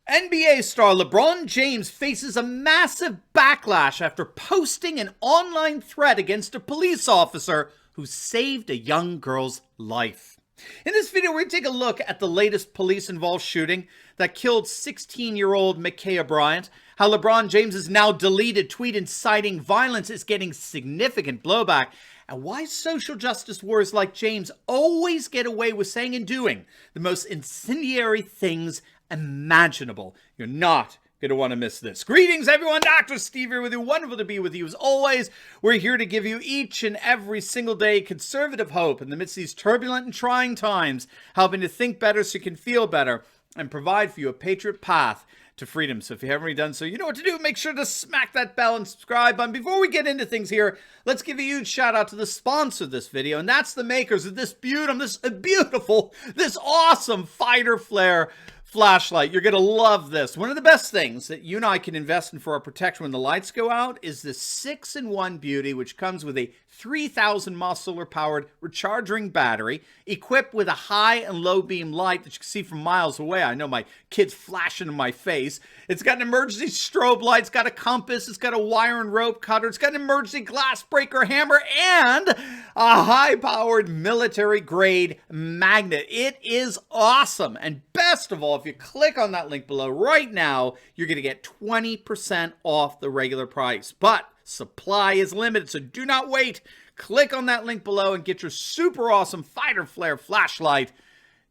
NBA star LeBron James faces a massive backlash after posting an online threat against a police officer who saved a young girl's life. In this video, we're going to take a look at the latest police-involved shooting that killed 16-year-old Makaya Bryant, how LeBron James' now deleted tweet inciting violence is getting significant blowback, and why social justice warriors like James always get away with saying and doing the most incendiary things imaginable. You're not going to want to miss this. Greetings, everyone. Dr. Steve here with you. Wonderful to be with you as always. We're here to give you each and every single day conservative hope in the midst of these turbulent and trying times, helping to think better so you can feel better and provide for you a patriot path to freedom. So if you haven't already done so, you know what to do. Make sure to smack that bell and subscribe button. Before we get into things here, let's give a huge shout out to the sponsor of this video, and that's the makers of this awesome fighter flare flashlight. You're going to love this. One of the best things that you and I can invest in for our protection when the lights go out is this 6-in-1 beauty, which comes with a 3,000 mAh solar powered recharging battery equipped with a high and low beam light that you can see from miles away. I know my kids flashing in my face. It's got an emergency strobe light. It's got a compass. It's got a wire and rope cutter. It's got an emergency glass breaker hammer and a high powered military grade magnet. It is awesome. And best of all, if you click on that link below right now, you're going to get 20% off the regular price. But supply is limited, so do not wait. Click on that link below and get your super awesome fighter flare flashlight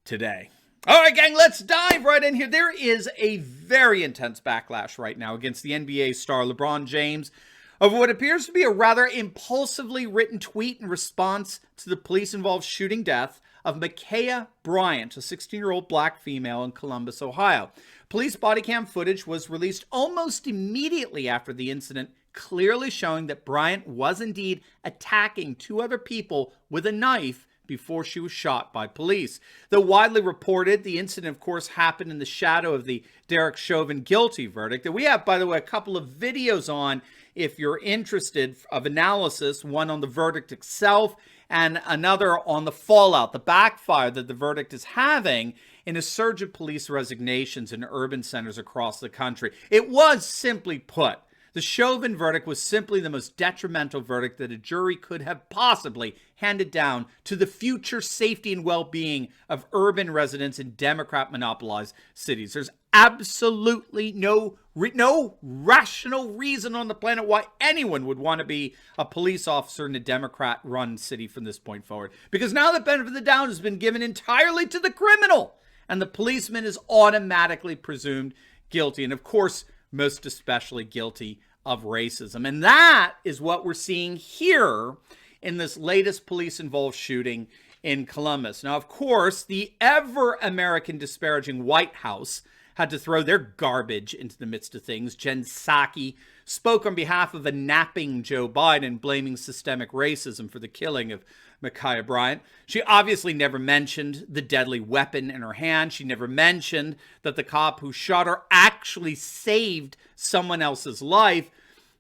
today. All right, gang, let's dive right in here. There is a very intense backlash right now against the NBA star LeBron James over what appears to be a rather impulsively written tweet in response to the police-involved shooting death of Makaya Bryant, a 16-year-old black female in Columbus, Ohio. Police body cam footage was released almost immediately after the incident, clearly showing that Bryant was indeed attacking two other people with a knife before she was shot by police. Though widely reported, the incident, of course, happened in the shadow of the Derek Chauvin guilty verdict. And we have, by the way, a couple of videos on, if you're interested, of analysis, one on the verdict itself and another on the fallout, the backfire that the verdict is having in a surge of police resignations in urban centers across the country. It was, simply put, the Chauvin verdict was simply the most detrimental verdict that a jury could have possibly handed down to the future safety and well-being of urban residents in Democrat-monopolized cities. There's absolutely no rational reason on the planet why anyone would want to be a police officer in a Democrat-run city from this point forward. Because now the benefit of the doubt has been given entirely to the criminal, and the policeman is automatically presumed guilty. And of course, most especially guilty of racism. And that is what we're seeing here in this latest police-involved shooting in Columbus. Now, of course, the ever-American disparaging White House had to throw their garbage into the midst of things. Jen Psaki spoke on behalf of a napping Joe Biden, blaming systemic racism for the killing of Makaya Bryant. She obviously never mentioned the deadly weapon in her hand. She never mentioned that the cop who shot her actually saved someone else's life.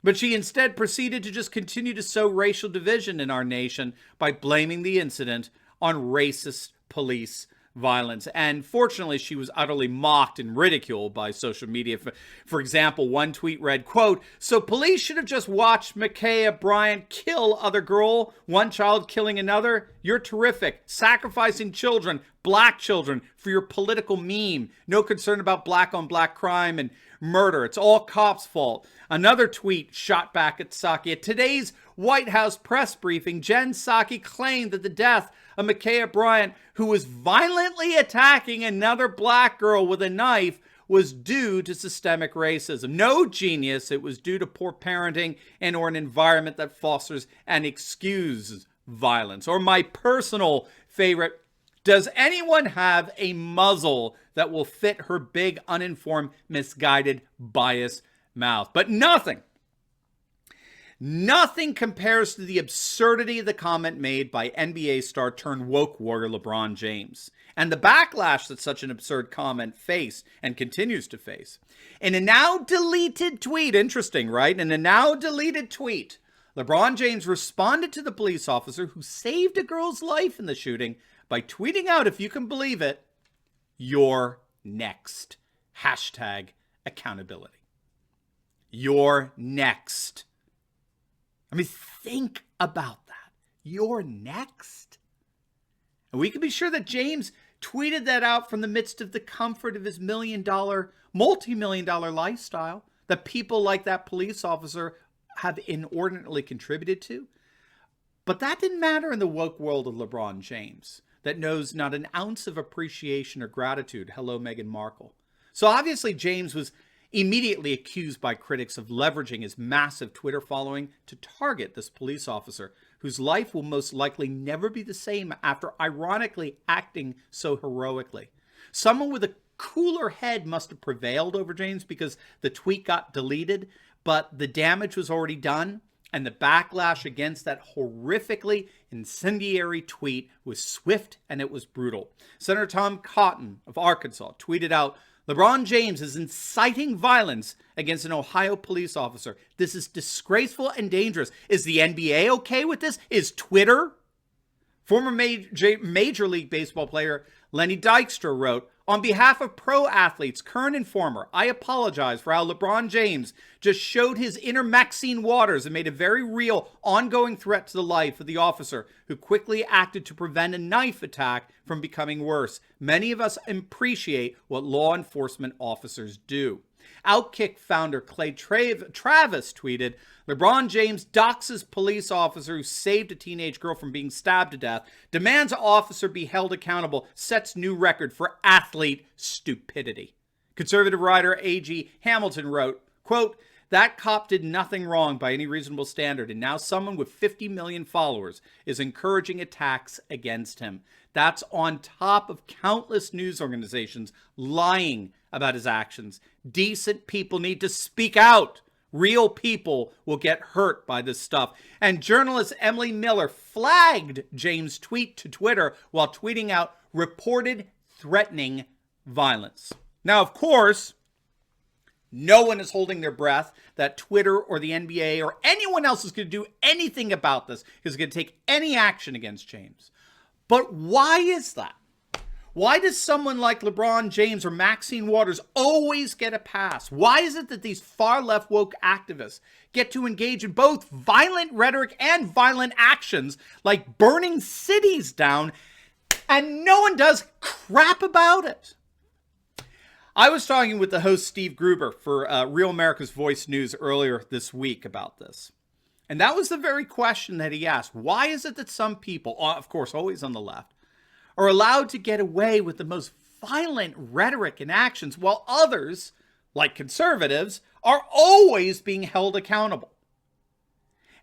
But she instead proceeded to just continue to sow racial division in our nation by blaming the incident on racist police violence. And fortunately, she was utterly mocked and ridiculed by social media. For example, one tweet read, quote, "So police should have just watched Makaya Bryant kill other girl, one child killing another? You're terrific. Sacrificing children, black children, for your political meme. No concern about black on black crime and murder. It's all cops' fault." Another tweet shot back at Psaki. At today's White House press briefing, Jen Psaki claimed that the death of Makaya Bryant, who was violently attacking another black girl with a knife, was due to systemic racism. No, genius, it was due to poor parenting and or an environment that fosters and excuses violence. Or my personal favorite, does anyone have a muzzle that will fit her big, uninformed, misguided, biased mouth? But nothing compares to the absurdity of the comment made by NBA star turned woke warrior LeBron James, and the backlash that such an absurd comment faced and continues to face. In a now deleted tweet, interesting, right? In a now deleted tweet, LeBron James responded to the police officer who saved a girl's life in the shooting by tweeting out, if you can believe it, "You're next." Hashtag accountability. You're next. I mean, think about that. You're next. And we can be sure that James tweeted that out from the midst of the comfort of his multi-million-dollar lifestyle that people like that police officer have inordinately contributed to. But that didn't matter in the woke world of LeBron James that knows not an ounce of appreciation or gratitude. Hello, Meghan Markle. So obviously James was immediately accused by critics of leveraging his massive Twitter following to target this police officer, whose life will most likely never be the same after ironically acting so heroically. Someone with a cooler head must have prevailed over James because the tweet got deleted, but the damage was already done, and the backlash against that horrifically incendiary tweet was swift and it was brutal. Senator Tom Cotton of Arkansas tweeted out, "LeBron James is inciting violence against an Ohio police officer. This is disgraceful and dangerous. Is the NBA okay with this? Is Twitter?" Former Major League Baseball player Lenny Dykstra wrote, "On behalf of pro athletes, current and former, I apologize for how LeBron James just showed his inner Maxine Waters and made a very real, ongoing threat to the life of the officer who quickly acted to prevent a knife attack from becoming worse. Many of us appreciate what law enforcement officers do." Outkick founder Clay Travis tweeted, "LeBron James doxes police officer who saved a teenage girl from being stabbed to death, demands officer be held accountable, sets new record for athlete stupidity." Conservative writer A.G. Hamilton wrote, quote, "That cop did nothing wrong by any reasonable standard, and now someone with 50 million followers is encouraging attacks against him. That's on top of countless news organizations lying about his actions. Decent people need to speak out. Real people will get hurt by this stuff." And journalist Emily Miller flagged James' tweet to Twitter while tweeting out reported threatening violence. Now, of course, no one is holding their breath that Twitter or the NBA or anyone else is going to do anything about this, is going to take any action against James. But why is that? Why does someone like LeBron James or Maxine Waters always get a pass? Why is it that these far left woke activists get to engage in both violent rhetoric and violent actions like burning cities down and no one does crap about it? I was talking with the host Steve Gruber for Real America's Voice News earlier this week about this. And that was the very question that he asked. Why is it that some people, of course, always on the left, are allowed to get away with the most violent rhetoric and actions, while others, like conservatives, are always being held accountable?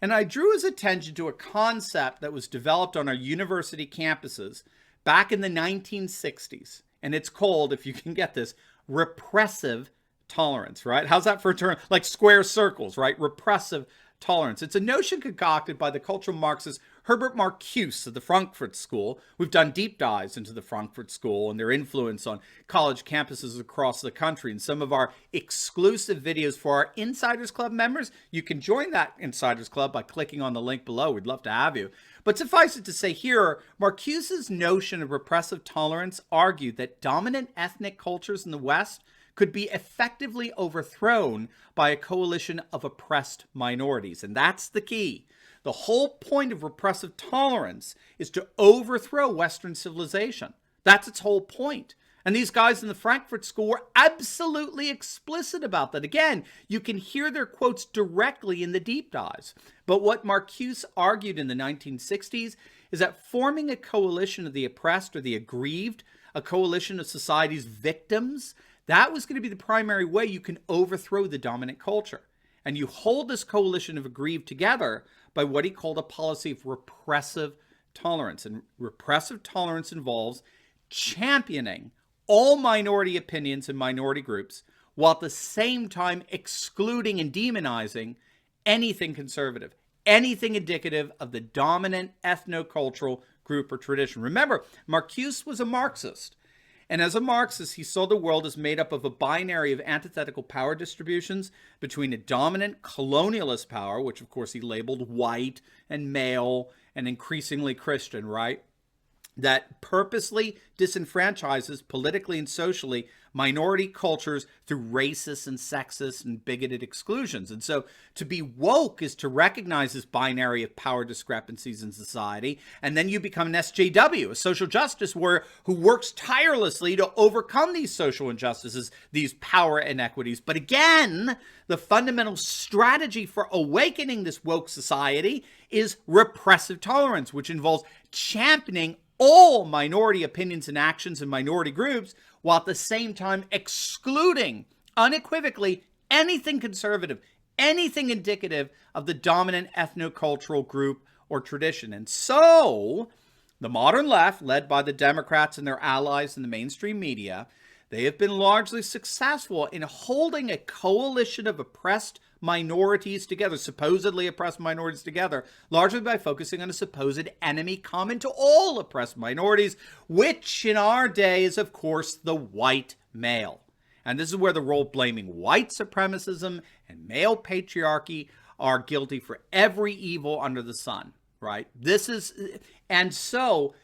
And I drew his attention to a concept that was developed on our university campuses back in the 1960s. And it's called, if you can get this, repressive tolerance, right? How's that for a term? Like square circles, right? Repressive tolerance. It's a notion concocted by the cultural Marxist Herbert Marcuse of the Frankfurt School. We've done deep dives into the Frankfurt School and their influence on college campuses across the country. And some of our exclusive videos for our Insiders Club members, you can join that Insiders Club by clicking on the link below. We'd love to have you. But suffice it to say here, Marcuse's notion of repressive tolerance argued that dominant ethnic cultures in the West could be effectively overthrown by a coalition of oppressed minorities. And that's the key. The whole point of repressive tolerance is to overthrow Western civilization. That's its whole point. And these guys in the Frankfurt School were absolutely explicit about that. Again, you can hear their quotes directly in the deep dives. But what Marcuse argued in the 1960s is that forming a coalition of the oppressed or the aggrieved, a coalition of society's victims, that was going to be the primary way you can overthrow the dominant culture. And you hold this coalition of aggrieved together by what he called a policy of repressive tolerance. And repressive tolerance involves championing all minority opinions and minority groups, while at the same time excluding and demonizing anything conservative, anything indicative of the dominant ethnocultural group or tradition. Remember, Marcuse was a Marxist. And as a Marxist, he saw the world as made up of a binary of antithetical power distributions between a dominant colonialist power, which of course he labeled white and male and increasingly Christian, right? that purposely disenfranchises politically and socially minority cultures through racist and sexist and bigoted exclusions. And so to be woke is to recognize this binary of power discrepancies in society, and then you become an SJW, a social justice warrior who works tirelessly to overcome these social injustices, these power inequities. But again, the fundamental strategy for awakening this woke society is repressive tolerance, which involves championing all minority opinions and actions in minority groups, while at the same time excluding unequivocally anything conservative, anything indicative of the dominant ethnocultural group or tradition. And so the modern left, led by the Democrats and their allies in the mainstream media, they have been largely successful in holding a coalition of oppressed minorities together, supposedly oppressed minorities together, largely by focusing on a supposed enemy common to all oppressed minorities, which in our day is, of course, the white male. And this is where the role blaming white supremacism and male patriarchy are guilty for every evil under the sun, right? And so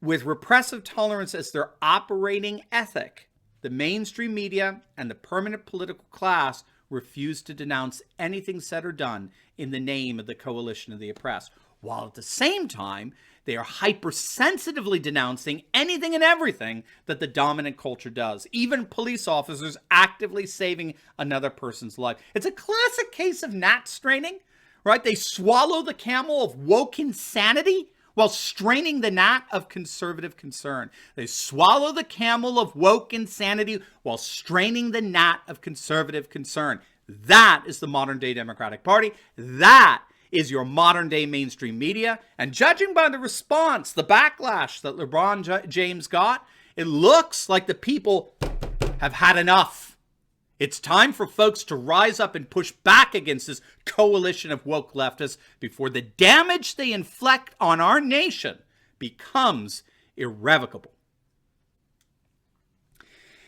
with repressive tolerance as their operating ethic, the mainstream media and the permanent political class refuse to denounce anything said or done in the name of the coalition of the oppressed, while at the same time, they are hypersensitively denouncing anything and everything that the dominant culture does, even police officers actively saving another person's life. It's a classic case of gnat straining, right? They swallow the camel of woke insanity while straining the gnat of conservative concern. They swallow the camel of woke insanity while straining the gnat of conservative concern. That is the modern day Democratic Party. That is your modern day mainstream media. And judging by the response, the backlash that LeBron James got, it looks like the people have had enough. It's time for folks to rise up and push back against this coalition of woke leftists before the damage they inflict on our nation becomes irrevocable.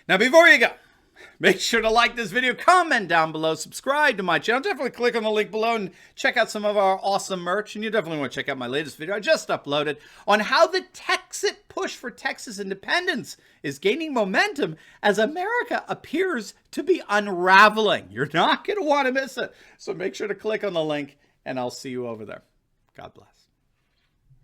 Now, before you go, make sure to like this video, comment down below, subscribe to my channel. Definitely click on the link below and check out some of our awesome merch. And you definitely want to check out my latest video I just uploaded on how the Texit push for Texas independence is gaining momentum as America appears to be unraveling. You're not going to want to miss it. So make sure to click on the link and I'll see you over there. God bless.